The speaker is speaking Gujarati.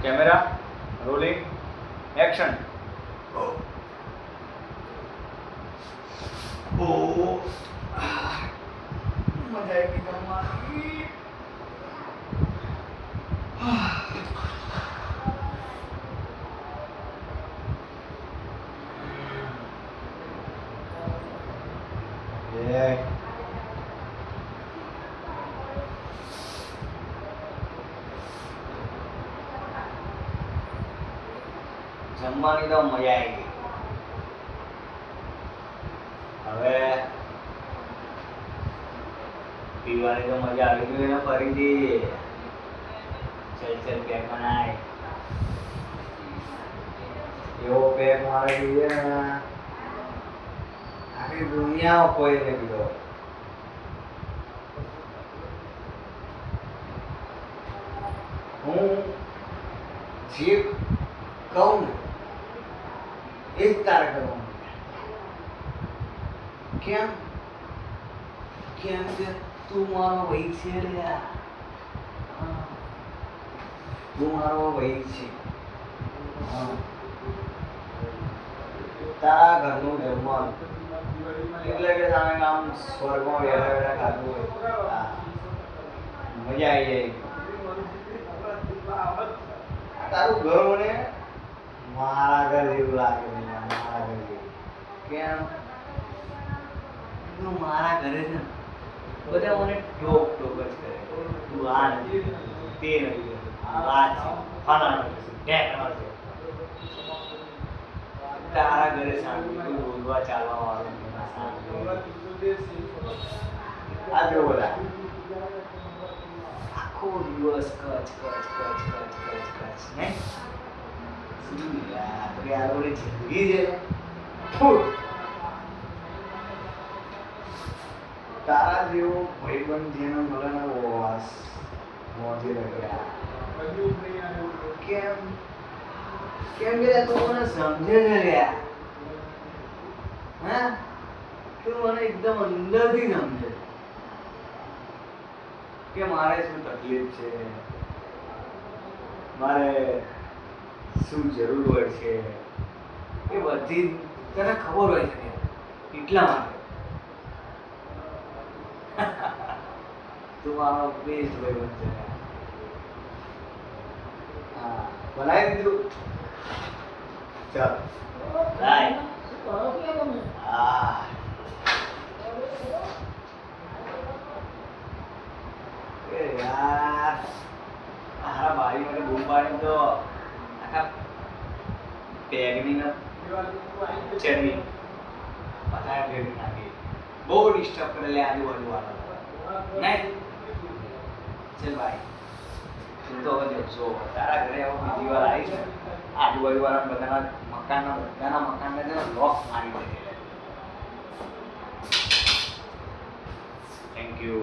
Camera rolling action. ओ मजा आएगी जमवानी। જમવાની તો મજા આવી ગઈ। હવે પીવાની તો મજા આવી ગઈ ને ફરીથી। ચલ ચલ પેક બનાય, એવો પેક મારે જોઈએ ને આખી દુનિયા કોઈ નહીં પીધો। હું જે કહું ને એ જ તારે કરવાનું। કેમ? કેમ કે તું મારો ભાઈ છે રે। તું મારો ભાઈ છે। તારા ઘરનું જમવાનું એટલે કે જાણે આમ સ્વર્ગમાં બેઠા બેઠા ખાધું હોય। મજા આવી જાય। તારું ઘર મને મારા ઘર જેવું લાગે। મારા ઘર જેવું કેમ? તું મારા ઘરે છે ને બધા મને ટોક ટોક જ કરે। તું આ નથી, તે નથી, આ છે, ફલાણો છે, ઢેકણો છે। તારા ઘરે શાંતિ, તું બોલવા ચાલવા વાળો આ જો બોલા આખો દિવસ કચ કચ કચ કચ કચ કચ ને યાર જિંદગી છે તારા જેવો ભાઈબંધ જેનો મળે ને વાસ મોજે રહ્યા। કેમ? કેમ કે તું મને સમજે છે યાર। હા, તું મને એકદમ અંદરથી સમજે કે મારે શું તકલીફ છે, મારે શું જરૂર હોય છે, એ બધી તને ખબર હોય છે એટલા માટે તું મારો બેસ્ટ ભાઈબંધ છે। હા, બનાવી દીધું? ચાલ બાય। હા યાર મારા ભાઈ મને બૂમ પાડી તો આખા પેગની ને ચરબી પથાર ફેરવી નાખી। બહુ ડિસ્ટર્બ કરે લે આજુબાજુ વાળા નહીં। ચલ ભાઈ તું તો હવે જો તારા ઘરે આવો બીજી વાર આવીશ ને આજુબાજુ વાળા બધાના મકાનને છે ને લોક મારી દે। Thank you.